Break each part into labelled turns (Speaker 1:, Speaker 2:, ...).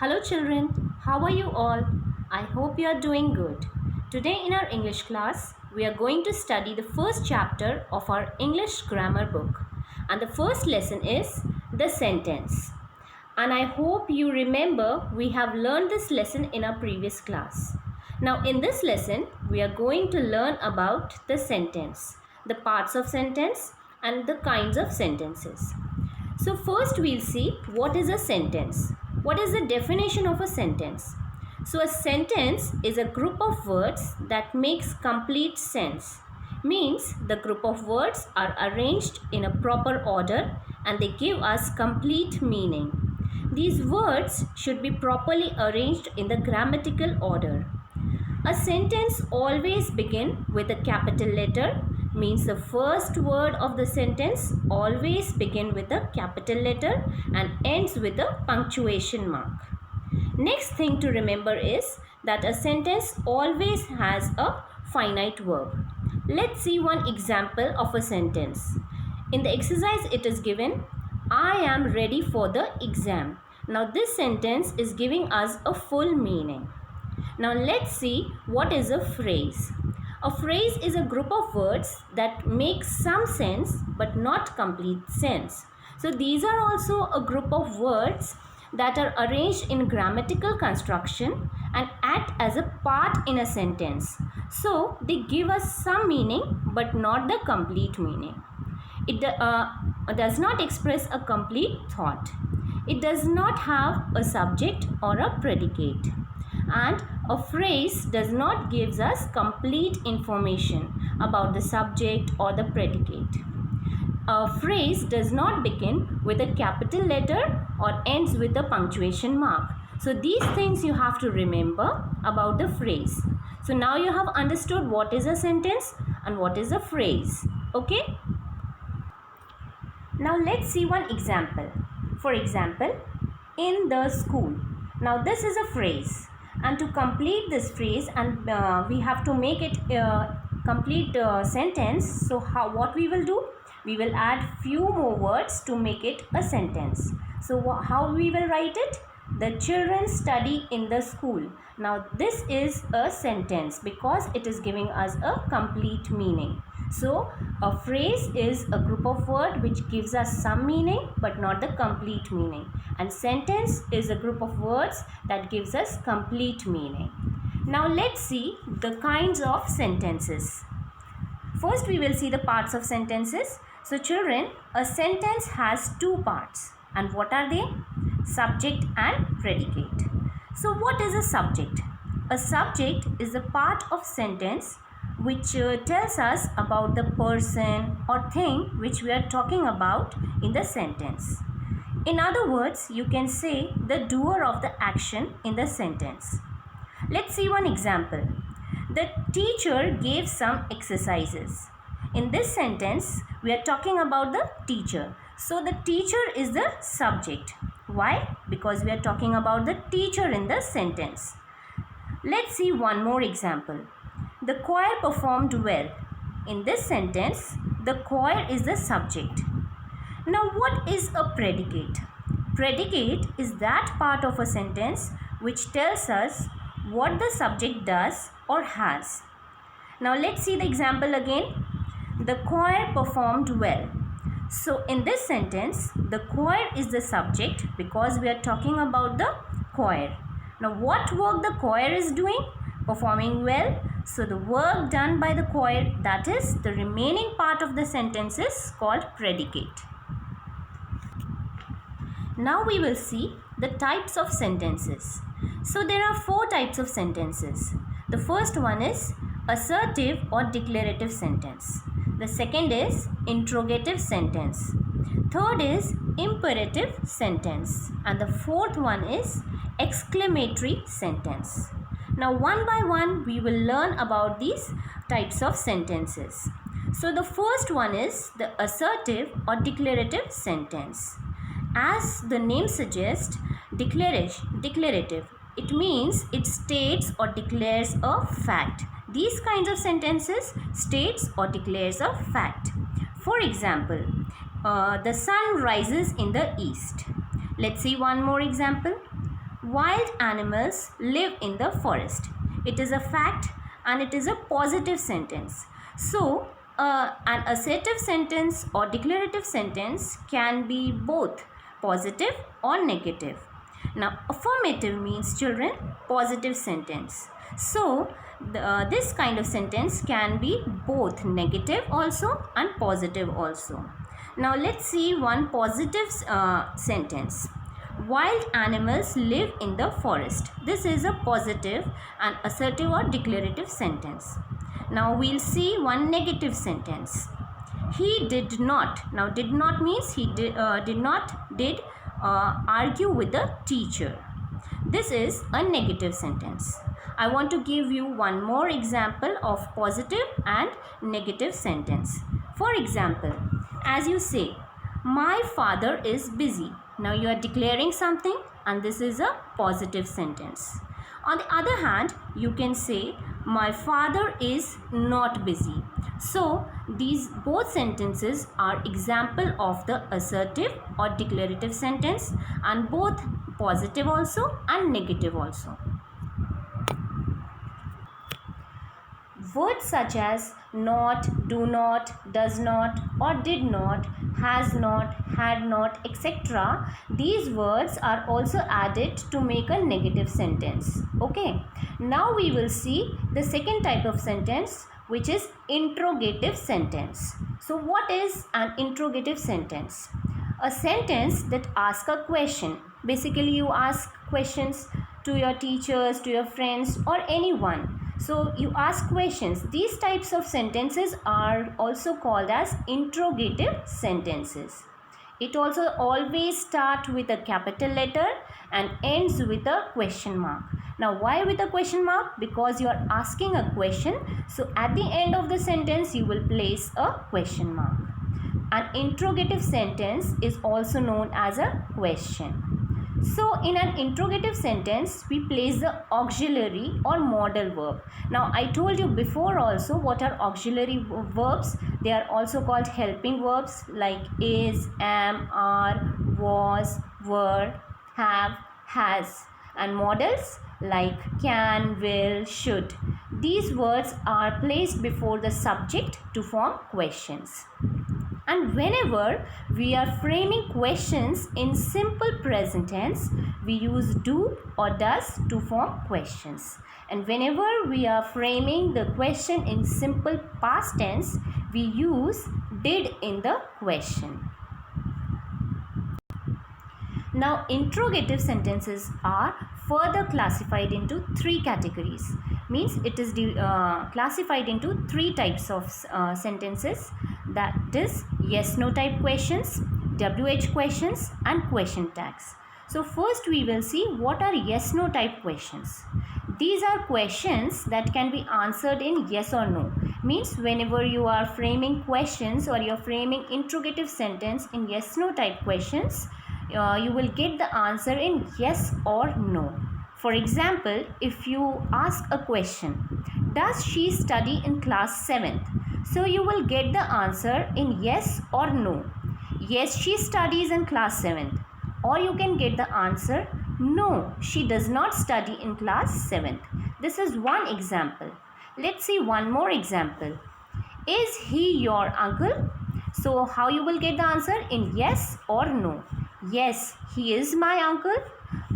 Speaker 1: Hello children, how are you all? I hope you are doing good. Today in our English class, we are going to study the first chapter of our English grammar book. And the first lesson is the sentence. And I hope you remember we have learned this lesson in our previous class. Now in this lesson, we are going to learn about the sentence, the parts of sentence and the kinds of sentences. So first we'll see what is a sentence. What is the definition of a sentence? So a sentence is a group of words that makes complete sense. Means the group of words are arranged in a proper order and they give us complete meaning. These words should be properly arranged in the grammatical order. A sentence always begins with a capital letter, means the first word of the sentence always begin with a capital letter and ends with a punctuation mark. Next thing to remember is that a sentence always has a finite verb. Let's see one example of a sentence. In the exercise it is given, I am ready for the exam. Now this sentence is giving us a full meaning. Now let's see what is a phrase. A phrase is a group of words that make some sense but not complete sense. So these are also a group of words that are arranged in grammatical construction and act as a part in a sentence. So they give us some meaning but not the complete meaning. It does not express a complete thought. It does not have a subject or a predicate. And a phrase does not give us complete information about the subject or the predicate. A phrase does not begin with a capital letter or ends with a punctuation mark. So these things you have to remember about the phrase. So now you have understood what is a sentence and what is a phrase. Okay? Now let's see one example. For example, in the school. Now this is a phrase. And to complete this phrase and we have to make it complete sentence. So what we will do? We will add few more words to make it a sentence. So how we will write it? The children study in the school. Now this is a sentence because it is giving us a complete meaning. So a phrase is a group of words which gives us some meaning but not the complete meaning. And sentence is a group of words that gives us complete meaning. Now let's see the kinds of sentences. First we will see the parts of sentences. So children, a sentence has two parts. And what are they? Subject and predicate. So what is a subject? A subject is a part of sentence which tells us about the person or thing which we are talking about in the sentence. In other words, you can say the doer of the action in the sentence. Let's see one example. The teacher gave some exercises. In this sentence, we are talking about the teacher. So the teacher is the subject. Why? Because we are talking about the teacher in the sentence. Let's see one more example. The choir performed well. In this sentence, the choir is the subject. Now what is a predicate? Predicate is that part of a sentence which tells us what the subject does or has. Now let's see the example again. The choir performed well. So in this sentence, the choir is the subject because we are talking about the choir. Now what work the choir is doing? Performing well. So the work done by the choir, that is the remaining part of the sentence, is called predicate. Now we will see the types of sentences. So there are four types of sentences. The first one is assertive or declarative sentence. The second is interrogative sentence. Third is imperative sentence. And the fourth one is exclamatory sentence. Now one by one we will learn about these types of sentences. So the first one is the assertive or declarative sentence. As the name suggests, declarative, it means it states or declares a fact. These kinds of sentences states or declares a fact. For example, the sun rises in the east. Let's see one more example. Wild animals live in the forest. It is a fact and it is a positive sentence. So, an assertive sentence or declarative sentence can be both positive or negative. Now, affirmative means children, positive sentence. So, this kind of sentence can be both negative also and positive also. Now, let's see one positive sentence. Wild animals live in the forest. This is a positive and assertive or declarative sentence. Now, we'll see one negative sentence. He did not. Now, did not means he did not argue with the teacher. This is a negative sentence. I want to give you one more example of positive and negative sentence. For example, as you say, my father is busy. Now you are declaring something and this is a positive sentence. On the other hand, you can say, my father is not busy. So these both sentences are example of the assertive or declarative sentence, and both positive also and negative also. Words such as not, do not, does not or did not, has not, had not, etc. These words are also added to make a negative sentence. Okay. Now we will see the second type of sentence, which is interrogative sentence. So what is an interrogative sentence? A sentence that asks a question. Basically you ask questions to your teachers, to your friends or anyone. So you ask questions. These types of sentences are also called as interrogative sentences. It also always starts with a capital letter and ends with a question mark. Now why with a question mark? Because you are asking a question. So at the end of the sentence you will place a question mark. An interrogative sentence is also known as a question. So in an interrogative sentence, we place the auxiliary or modal verb. Now I told you before also what are auxiliary verbs. They are also called helping verbs like is, am, are, was, were, have, has. And modals like can, will, should. These words are placed before the subject to form questions. And whenever we are framing questions in simple present tense, we use do or does to form questions. And whenever we are framing the question in simple past tense, we use did in the question. Now, interrogative sentences are further classified into three categories. Means it is classified into three types of sentences, that is yes no type questions, WH questions and question tags. So first we will see what are yes no type questions. These are questions that can be answered in yes or no. Means whenever you are framing questions or you are framing interrogative sentence in yes no type questions, you will get the answer in yes or no. For example, if you ask a question, does she study in class 7th? So you will get the answer in yes or no. Yes, she studies in class 7th. Or you can get the answer, no, she does not study in class 7th. This is one example. Let's see one more example. Is he your uncle? So how you will get the answer in yes or no. Yes, he is my uncle,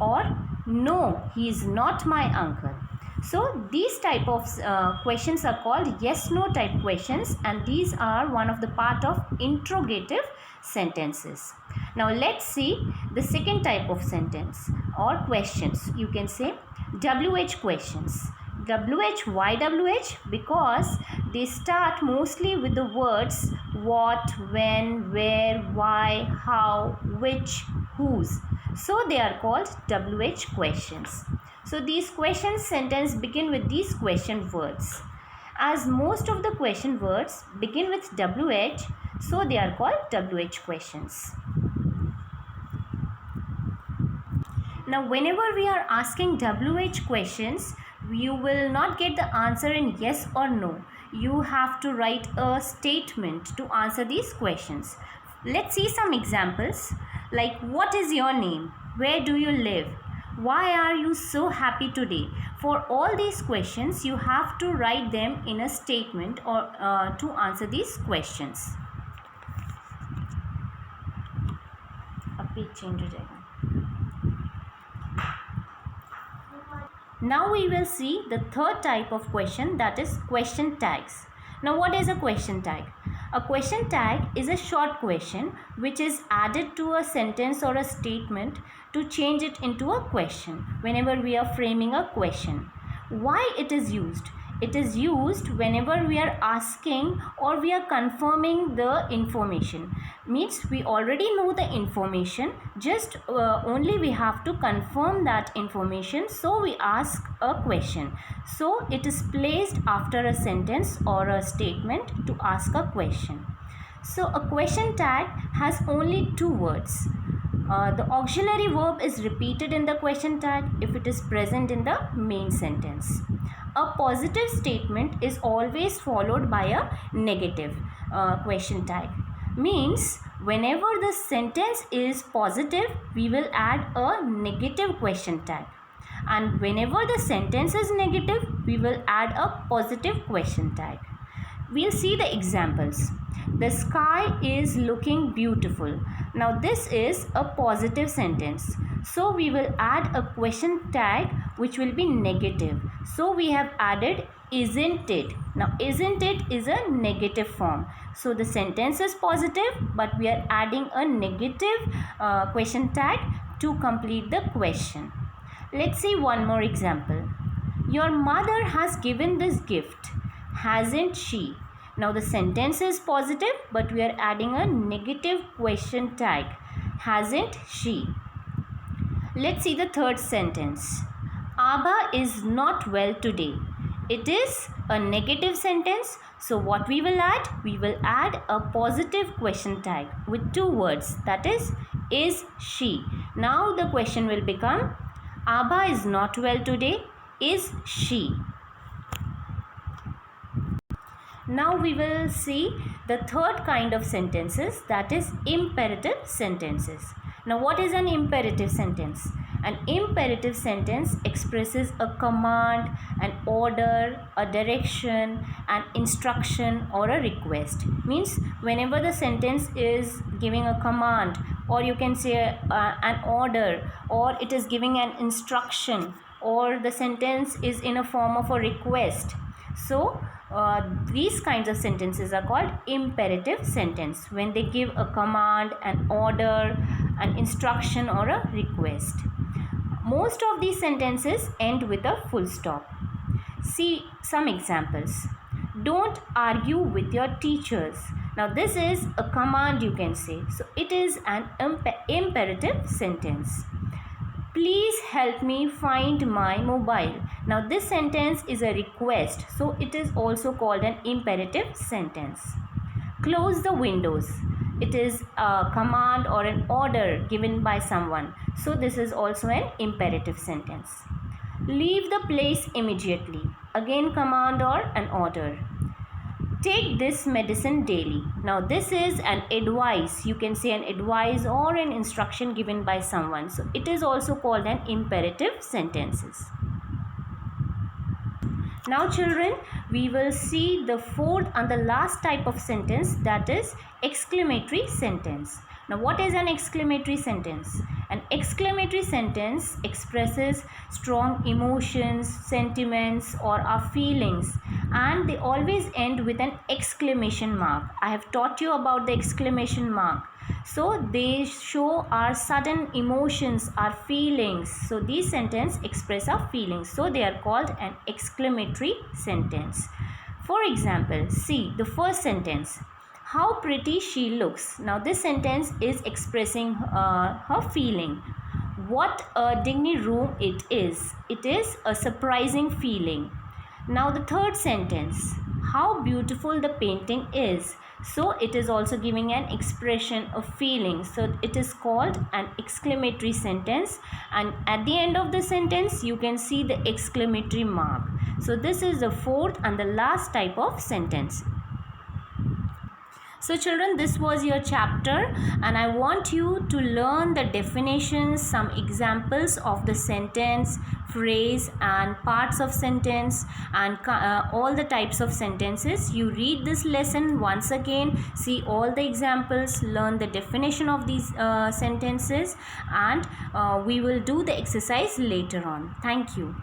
Speaker 1: or no, he is not my uncle. So these type of questions are called yes no type questions, and these are one of the part of interrogative sentences. Now let's see the second type of sentence or questions. You can say WH questions. WH, why WH? Because they start mostly with the words what, when, where, why, how, which, whose. So they are called WH questions. So these question sentence begin with these question words. As most of the question words begin with WH, so they are called WH questions. Now whenever we are asking WH questions, you will not get the answer in yes or no. You have to write a statement to answer these questions. Let's see some examples like what is your name? Where do you live? Why are you so happy today? For all these questions, you have to write them in a statement or to answer these questions. अब page change हो जाएगा. Now we will see the third type of question, that is question tags. Now what is a question tag? A question tag is a short question which is added to a sentence or a statement to change it into a question whenever we are framing a question. Why it is used? It is used whenever we are asking or we are confirming the information. Means we already know the information, just only we have to confirm that information, so we ask a question. So it is placed after a sentence or a statement to ask a question. So a question tag has only two words. The auxiliary verb is repeated in the question tag if it is present in the main sentence. A positive statement is always followed by a negative question tag. Means whenever the sentence is positive, we will add a negative question tag. And whenever the sentence is negative, we will add a positive question tag. We'll see the examples. The sky is looking beautiful. Now this is a positive sentence. So we will add a question tag which will be negative. So we have added isn't it. Now isn't it is a negative form. So the sentence is positive but we are adding a negative question tag to complete the question. Let's see one more example. Your mother has given this gift, hasn't she? Now the sentence is positive but we are adding a negative question tag, hasn't she? Let's see the third sentence. Abha is not well today. It is a negative sentence. So what we will add? We will add a positive question tag with two words, that is she. Now the question will become, Abha is not well today. Is she? Now we will see the third kind of sentences, that is imperative sentences. Now what is an imperative sentence? An imperative sentence expresses a command, an order, a direction, an instruction or a request. Means whenever the sentence is giving a command, or you can say an order, or it is giving an instruction, or the sentence is in a form of a request. So these kinds of sentences are called imperative sentence, when they give a command, an order, an instruction or a request. Most of these sentences end with a full stop. See some examples. Don't argue with your teachers. Now this is a command, you can say. So it is an imperative sentence. Please help me find my mobile. Now this sentence is a request, so it is also called an imperative sentence. Close the windows. It is a command or an order given by someone, so this is also an imperative sentence. Leave the place immediately. Again command or an order. Take this medicine daily. Now this is an advice, you can say an advice or an instruction given by someone. So it is also called an imperative sentences. Now children, we will see the fourth and the last type of sentence, that is exclamatory sentence. Now what is an exclamatory sentence? An exclamatory sentence expresses strong emotions, sentiments or our feelings, and they always end with an exclamation mark. I have taught you about the exclamation mark. So they show our sudden emotions, our feelings. So these sentences express our feelings. So they are called an exclamatory sentence. For example, see the first sentence. How pretty she looks. Now this sentence is expressing her feeling. What a dining room it is. It is a surprising feeling. Now the third sentence. How beautiful the painting is. So it is also giving an expression of feeling. So it is called an exclamatory sentence, and at the end of the sentence you can see the exclamatory mark. So this is the fourth and the last type of sentence. So children, this was your chapter, and I want you to learn the definitions, some examples of the sentence, phrase and parts of sentence, and all the types of sentences. You read this lesson once again, see all the examples, learn the definition of these sentences, and we will do the exercise later on. Thank you.